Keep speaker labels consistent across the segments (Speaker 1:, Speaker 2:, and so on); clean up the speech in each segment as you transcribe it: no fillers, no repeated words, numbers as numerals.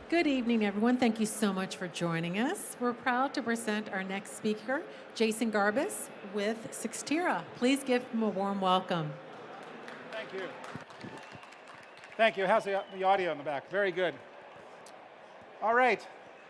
Speaker 1: Good evening, everyone. Thank you so much for joining us. We're proud to present our next speaker, Jason Garbus with Cyxtera. Please give him a warm welcome.
Speaker 2: Thank you. Thank you. How's the audio in the back? Very good. All right.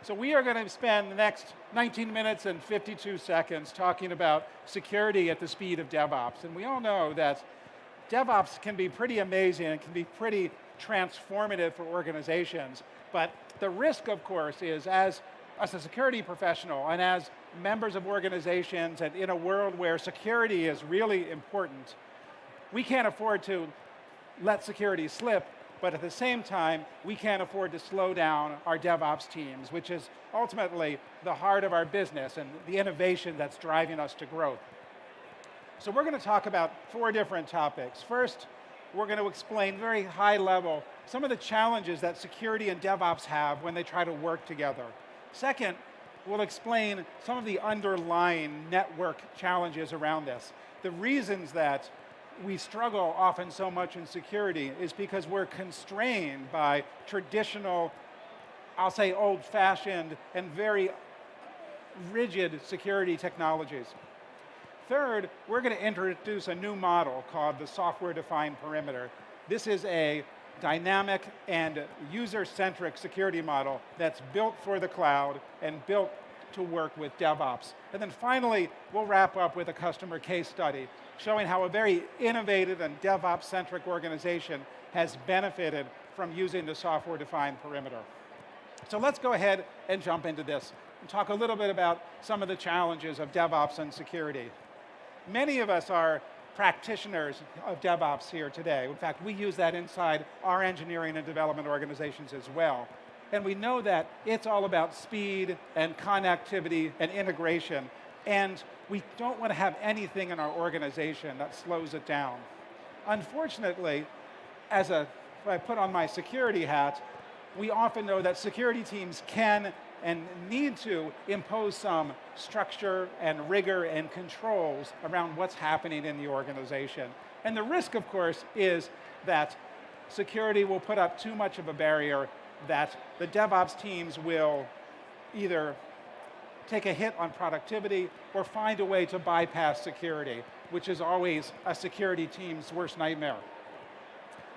Speaker 2: So we are going to spend the next 19 minutes and 52 seconds talking about security at the speed of DevOps. And we all know that DevOps can be pretty amazing and can be pretty transformative for organizations. But the risk, of course, is as a security professional and as members of organizations and in a world where security is really important, we can't afford to let security slip, but at the same time, we can't afford to slow down our DevOps teams, which is ultimately the heart of our business and the innovation that's driving us to growth. So we're going to talk about 4 different topics. First, we're going to explain very high level some of the challenges that security and DevOps have when they try to work together. Second, we'll explain some of the underlying network challenges around this. The reasons that we struggle often so much in security is because we're constrained by traditional, I'll say old-fashioned and very rigid security technologies. Third, we're going to introduce a new model called the software-defined perimeter. This is a dynamic and user-centric security model that's built for the cloud and built to work with DevOps. And then finally, we'll wrap up with a customer case study showing how a very innovative and DevOps-centric organization has benefited from using the software-defined perimeter. So let's go ahead and jump into this and talk a little bit about some of the challenges of DevOps and security. Many of us are practitioners of DevOps here today. In fact, we use that inside our engineering and development organizations as well. And we know that it's all about speed and connectivity and integration. And we don't want to have anything in our organization that slows it down. Unfortunately, if I put on my security hat, we often know that security teams can and need to impose some structure and rigor and controls around what's happening in the organization. And the risk, of course, is that security will put up too much of a barrier that the DevOps teams will either take a hit on productivity or find a way to bypass security, which is always a security team's worst nightmare.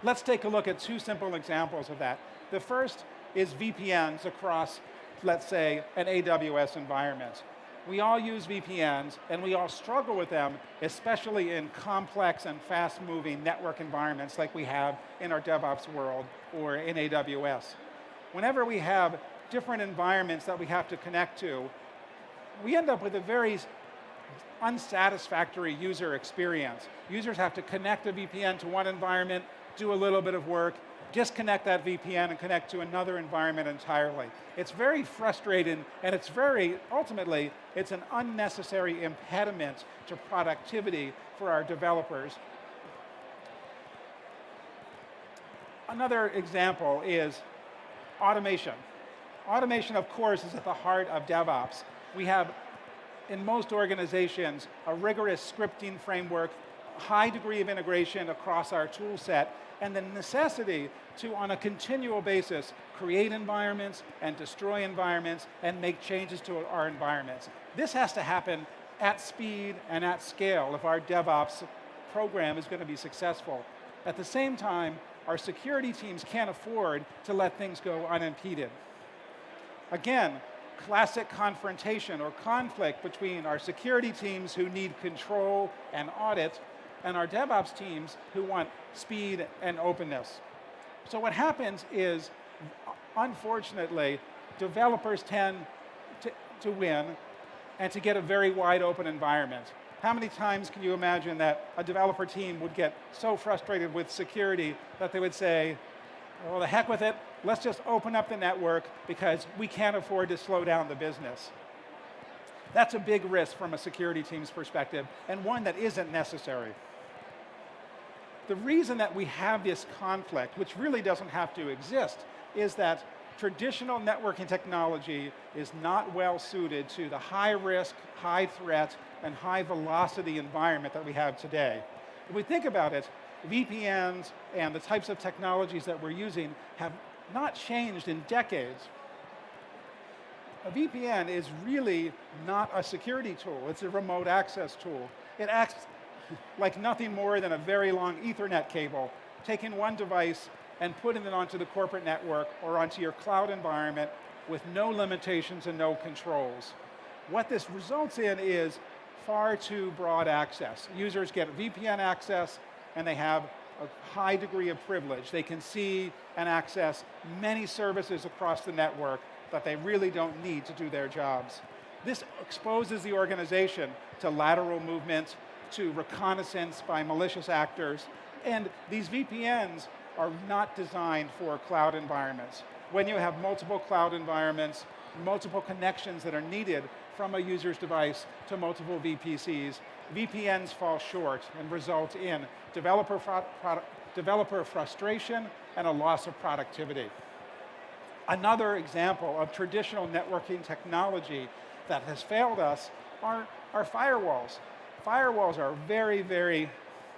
Speaker 2: Let's take a look at 2 simple examples of that. The first is VPNs across, let's say, an AWS environment. We all use VPNs, and we all struggle with them, especially in complex and fast-moving network environments like we have in our DevOps world or in AWS. Whenever we have different environments that we have to connect to, we end up with a very unsatisfactory user experience. Users have to connect a VPN to one environment, do a little bit of work, disconnect that VPN and connect to another environment entirely. It's very frustrating, and ultimately, it's an unnecessary impediment to productivity for our developers. Another example is automation. Automation, of course, is at the heart of DevOps. We have, in most organizations, a rigorous scripting framework, high degree of integration across our tool set, and the necessity to, on a continual basis, create environments and destroy environments and make changes to our environments. This has to happen at speed and at scale if our DevOps program is going to be successful. At the same time, our security teams can't afford to let things go unimpeded. Again, classic confrontation or conflict between our security teams who need control and audit and our DevOps teams who want speed and openness. So what happens is, unfortunately, developers tend to win and to get a very wide open environment. How many times can you imagine that a developer team would get so frustrated with security that they would say, well, the heck with it, let's just open up the network because we can't afford to slow down the business. That's a big risk from a security team's perspective, and one that isn't necessary. The reason that we have this conflict, which really doesn't have to exist, is that traditional networking technology is not well suited to the high risk, high threat, and high velocity environment that we have today. If we think about it, VPNs and the types of technologies that we're using have not changed in decades. A VPN is really not a security tool. It's a remote access tool. It acts like nothing more than a very long Ethernet cable, taking one device and putting it onto the corporate network or onto your cloud environment with no limitations and no controls. What this results in is far too broad access. Users get VPN access and they have a high degree of privilege. They can see and access many services across the network that they really don't need to do their jobs. This exposes the organization to lateral movement, to reconnaissance by malicious actors, and these VPNs are not designed for cloud environments. When you have multiple cloud environments, multiple connections that are needed from a user's device to multiple VPCs, VPNs fall short and result in developer frustration and a loss of productivity. Another example of traditional networking technology that has failed us are firewalls. Firewalls are very, very,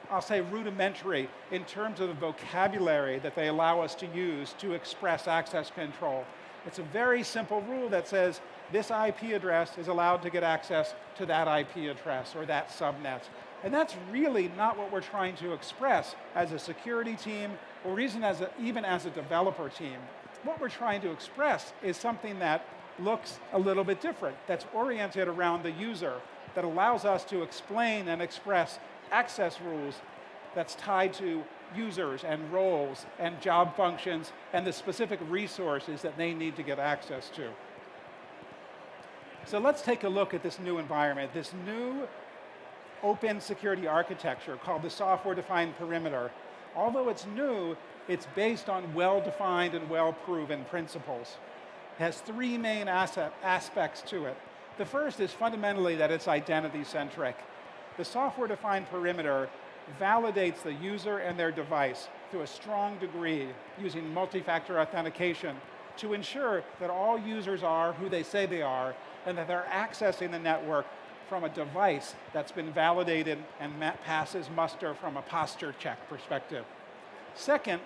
Speaker 2: I'll say rudimentary in terms of the vocabulary that they allow us to use to express access control. It's a very simple rule that says this IP address is allowed to get access to that IP address or that subnet. And that's really not what we're trying to express as a security team or even as a developer team. What we're trying to express is something that looks a little bit different, that's oriented around the user, that allows us to explain and express access rules that's tied to users and roles and job functions and the specific resources that they need to get access to. So let's take a look at this new environment, this new open security architecture called the software-defined perimeter. Although it's new, it's based on well-defined and well-proven principles. It has three main aspects to it. The first is fundamentally that it's identity-centric. The software-defined perimeter validates the user and their device to a strong degree using multi-factor authentication to ensure that all users are who they say they are and that they're accessing the network from a device that's been validated and passes muster from a posture check perspective. Second,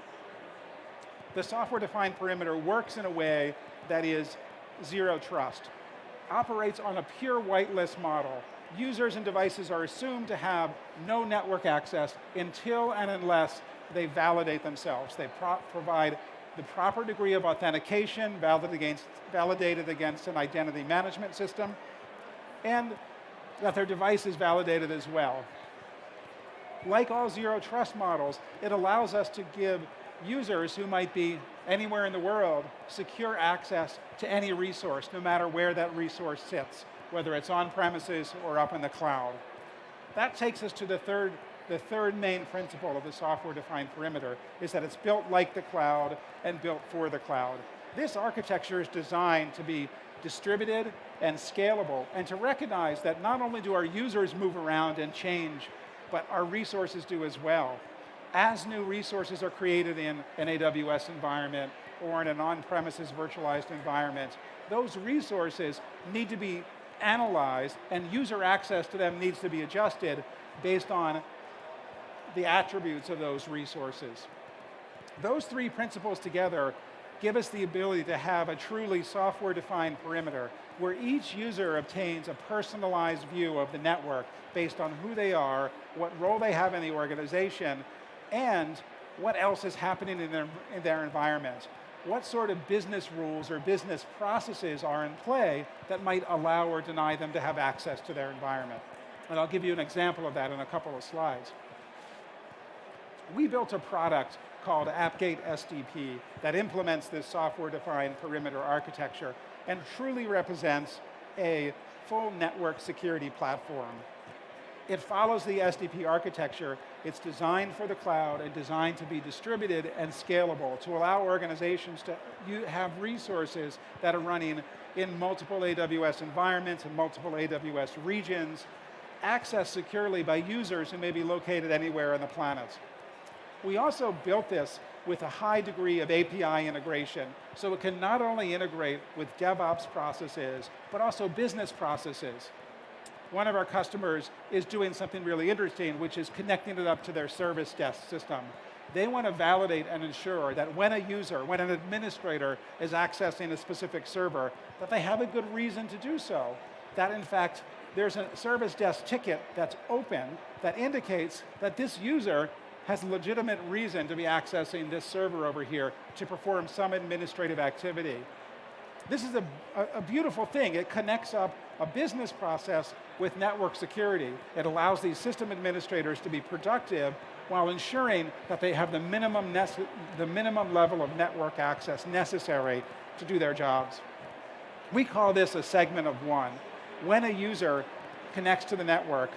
Speaker 2: the software-defined perimeter works in a way that is zero trust, operates on a pure whitelist model. Users and devices are assumed to have no network access until and unless they validate themselves. They provide the proper degree of authentication validated against an identity management system, and that their device is validated as well. Like all zero trust models, it allows us to give users who might be anywhere in the world secure access to any resource, no matter where that resource sits, whether it's on premises or up in the cloud. That takes us to the third main principle of the software-defined perimeter, is that it's built like the cloud and built for the cloud. This architecture is designed to be distributed and scalable, and to recognize that not only do our users move around and change, but our resources do as well. As new resources are created in an AWS environment or in an on-premises virtualized environment, those resources need to be analyzed and user access to them needs to be adjusted based on the attributes of those resources. Those three principles together give us the ability to have a truly software-defined perimeter where each user obtains a personalized view of the network based on who they are, what role they have in the organization, and what else is happening in their environment. What sort of business rules or business processes are in play that might allow or deny them to have access to their environment. And I'll give you an example of that in a couple of slides. We built a product called AppGate SDP that implements this software-defined perimeter architecture and truly represents a full network security platform. It follows the SDP architecture. It's designed for the cloud and designed to be distributed and scalable to allow organizations to have resources that are running in multiple AWS environments and multiple AWS regions, accessed securely by users who may be located anywhere on the planet. We also built this with a high degree of API integration, so it can not only integrate with DevOps processes, but also business processes. one of our customers is doing something really interesting, which is connecting it up to their service desk system. They want to validate and ensure that when a user, when an administrator is accessing a specific server, that they have a good reason to do so. That in fact, there's a service desk ticket that's open that indicates that this user has a legitimate reason to be accessing this server over here to perform some administrative activity. This is a beautiful thing. It connects up a business process with network security. It allows these system administrators to be productive while ensuring that they have the minimum level of network access necessary to do their jobs. We call this a segment of one. When a user connects to the network,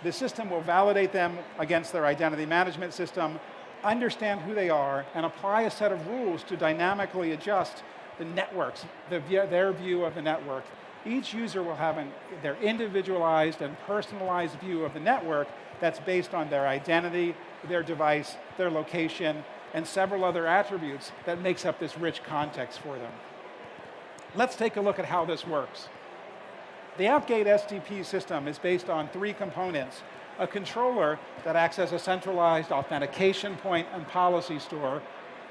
Speaker 2: the system will validate them against their identity management system, understand who they are, and apply a set of rules to dynamically adjust the networks, their view of the network. Each user will have their individualized and personalized view of the network that's based on their identity, their device, their location, and several other attributes that makes up this rich context for them. Let's take a look at how this works. The AppGate SDP system is based on three components: a controller that acts as a centralized authentication point and policy store,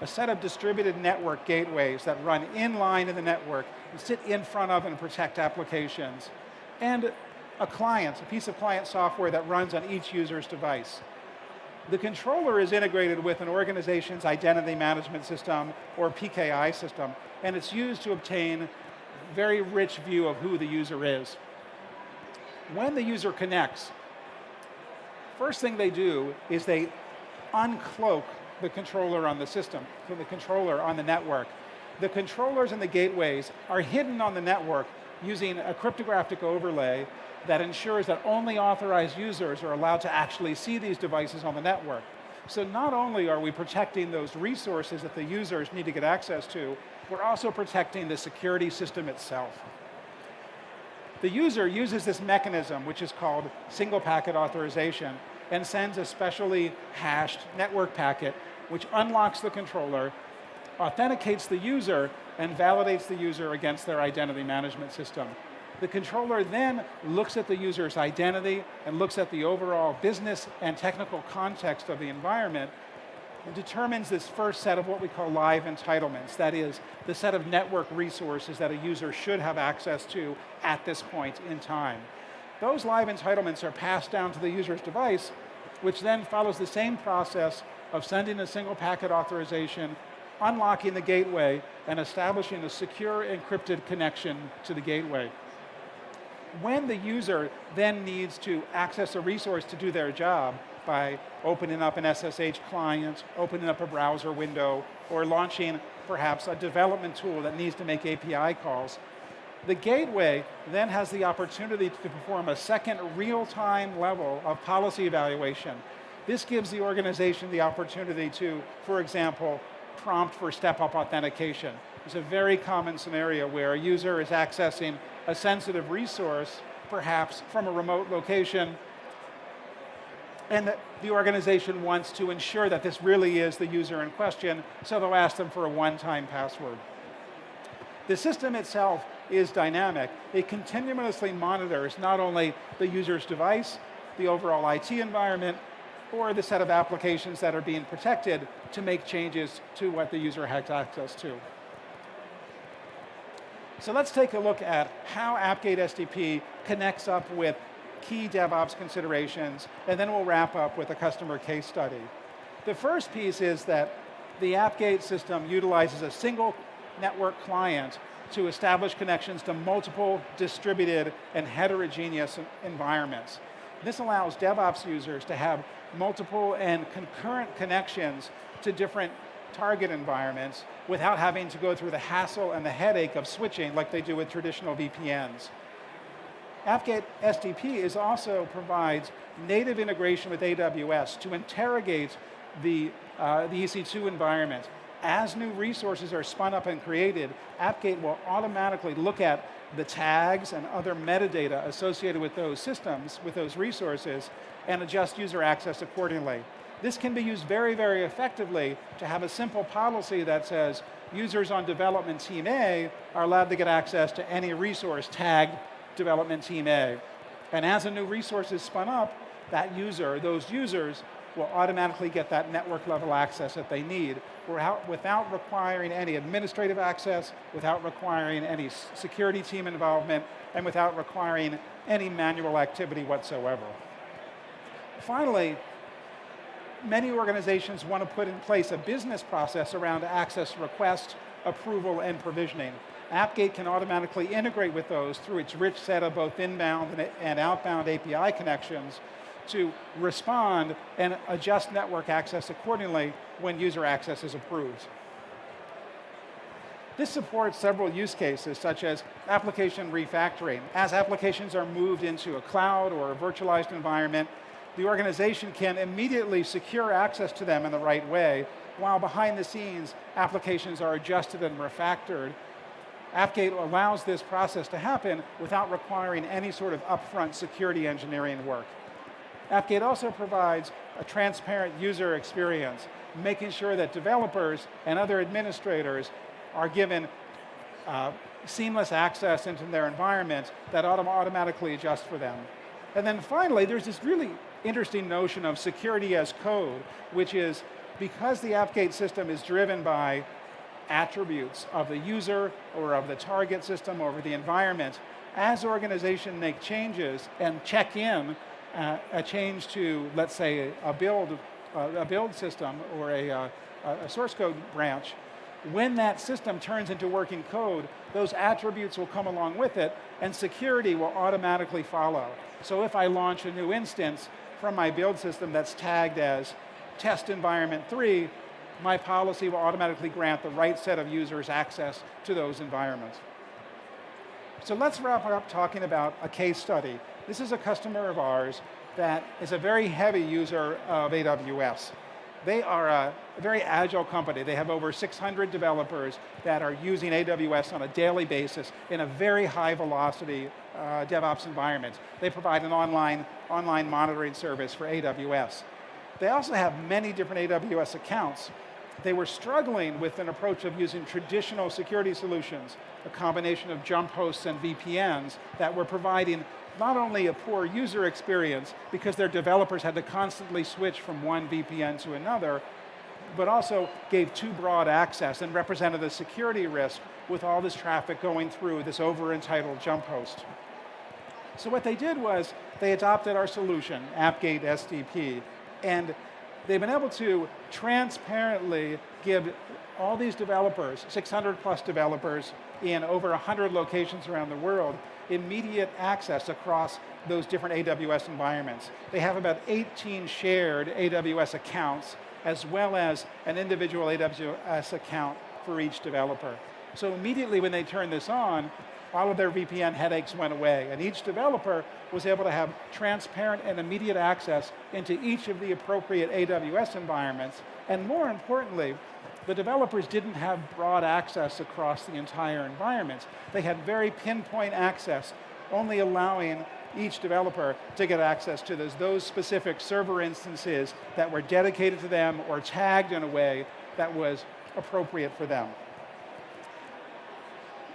Speaker 2: a set of distributed network gateways that run inline in the network and sit in front of and protect applications, and a client, a piece of client software that runs on each user's device. The controller is integrated with an organization's identity management system or PKI system, and it's used to obtain a very rich view of who the user is. When the user connects, first thing they do is they uncloak the controller on the system, so the controller on the network. The controllers and the gateways are hidden on the network using a cryptographic overlay that ensures that only authorized users are allowed to actually see these devices on the network. So not only are we protecting those resources that the users need to get access to, we're also protecting the security system itself. The user uses this mechanism, which is called single packet authorization, and sends a specially hashed network packet, which unlocks the controller, authenticates the user, and validates the user against their identity management system. The controller then looks at the user's identity and looks at the overall business and technical context of the environment and determines this first set of what we call live entitlements. That is, the set of network resources that a user should have access to at this point in time. Those live entitlements are passed down to the user's device, which then follows the same process of sending a single packet authorization, unlocking the gateway, and establishing a secure encrypted connection to the gateway. When the user then needs to access a resource to do their job by opening up an SSH client, opening up a browser window, or launching perhaps a development tool that needs to make API calls, the gateway then has the opportunity to perform a second real-time level of policy evaluation. This gives the organization the opportunity to, for example, prompt for step-up authentication. It's a very common scenario where a user is accessing a sensitive resource, perhaps from a remote location, and the organization wants to ensure that this really is the user in question, so they'll ask them for a one-time password. The system itself is dynamic. It continuously monitors not only the user's device, the overall IT environment, or the set of applications that are being protected to make changes to what the user has access to. So let's take a look at how AppGate SDP connects up with key DevOps considerations, and then we'll wrap up with a customer case study. The first piece is that the AppGate system utilizes a single network client to establish connections to multiple distributed and heterogeneous environments. This allows DevOps users to have multiple and concurrent connections to different target environments without having to go through the hassle and the headache of switching like they do with traditional VPNs. AppGate SDP also provides native integration with AWS to interrogate the EC2 environment. As new resources are spun up and created, AppGate will automatically look at the tags and other metadata associated with those systems, with those resources, and adjust user access accordingly. This can be used very, very effectively to have a simple policy that says users on development team A are allowed to get access to any resource tagged development team A. And as a new resource is spun up, that user, those users, will automatically get that network level access that they need without requiring any administrative access, without requiring any security team involvement, and without requiring any manual activity whatsoever. Finally, many organizations want to put in place a business process around access request, approval, and provisioning. AppGate can automatically integrate with those through its rich set of both inbound and outbound API connections to respond and adjust network access accordingly when user access is approved. This supports several use cases, such as application refactoring. As applications are moved into a cloud or a virtualized environment, the organization can immediately secure access to them in the right way, while behind the scenes, applications are adjusted and refactored. AppGate allows this process to happen without requiring any sort of upfront security engineering work. AppGate also provides a transparent user experience, making sure that developers and other administrators are given seamless access into their environment that automatically adjusts for them. And then finally, there's this really interesting notion of security as code, which is because the AppGate system is driven by attributes of the user or of the target system or of the environment, as organizations make changes and check in a change to, let's say, a build system or a source code branch, when that system turns into working code, those attributes will come along with it, and security will automatically follow. So if I launch a new instance from my build system that's tagged as test environment 3, my policy will automatically grant the right set of users access to those environments. So let's wrap up talking about a case study. This is a customer of ours that is a very heavy user of AWS. They are a very agile company. They have over 600 developers that are using AWS on a daily basis in a very high velocity DevOps environment. They provide an online monitoring service for AWS. They also have many different AWS accounts. They were struggling with an approach of using traditional security solutions, a combination of jump hosts and VPNs that were providing not only a poor user experience because their developers had to constantly switch from one VPN to another, but also gave too broad access and represented a security risk with all this traffic going through this over-entitled jump host. So what they did was they adopted our solution, AppGate SDP, and they've been able to transparently give all these developers, 600 plus developers in over 100 locations around the world, immediate access across those different AWS environments. They have about 18 shared AWS accounts, as well as an individual AWS account for each developer. So immediately when they turned this on, all of their VPN headaches went away, and each developer was able to have transparent and immediate access into each of the appropriate AWS environments, and more importantly, the developers didn't have broad access across the entire environment. They had very pinpoint access, only allowing each developer to get access to those specific server instances that were dedicated to them or tagged in a way that was appropriate for them.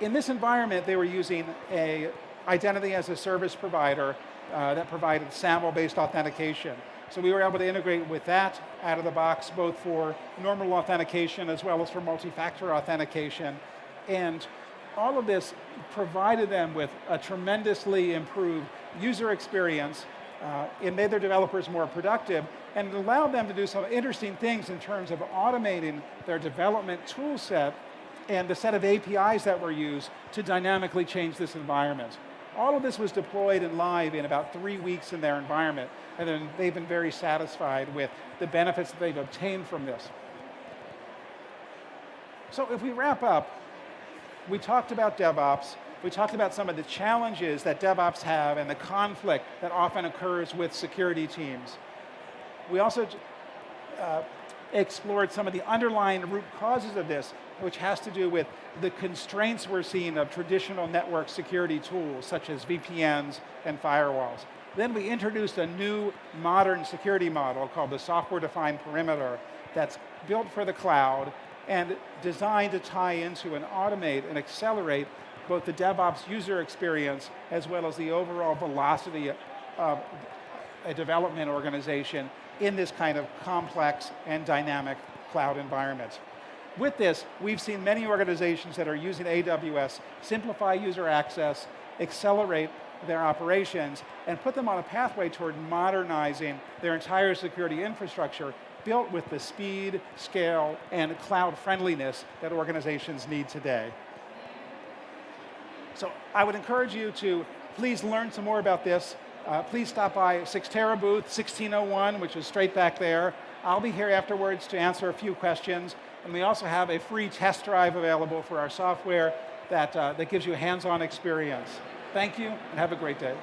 Speaker 2: In this environment, they were using an identity as a service provider that provided SAML-based authentication. So we were able to integrate with that out of the box, both for normal authentication as well as for multi-factor authentication. And all of this provided them with a tremendously improved user experience. It made their developers more productive, and it allowed them to do some interesting things in terms of automating their development tool set and the set of APIs that were used to dynamically change this environment. All of this was deployed and live in about 3 weeks in their environment, and then they've been very satisfied with the benefits that they've obtained from this. So if we wrap up, we talked about DevOps, we talked about some of the challenges that DevOps have and the conflict that often occurs with security teams. We also explored some of the underlying root causes of this, which has to do with the constraints we're seeing of traditional network security tools, such as VPNs and firewalls. Then we introduced a new modern security model called the software-defined perimeter that's built for the cloud and designed to tie into and automate and accelerate both the DevOps user experience as well as the overall velocity of a development organization in this kind of complex and dynamic cloud environment. With this, we've seen many organizations that are using AWS simplify user access, accelerate their operations, and put them on a pathway toward modernizing their entire security infrastructure built with the speed, scale, and cloud friendliness that organizations need today. So I would encourage you to please learn some more about this. Please stop by Cyxtera booth 1601, which is straight back there. I'll be here afterwards to answer a few questions. And we also have a free test drive available for our software that gives you a hands-on experience. Thank you, and have a great day.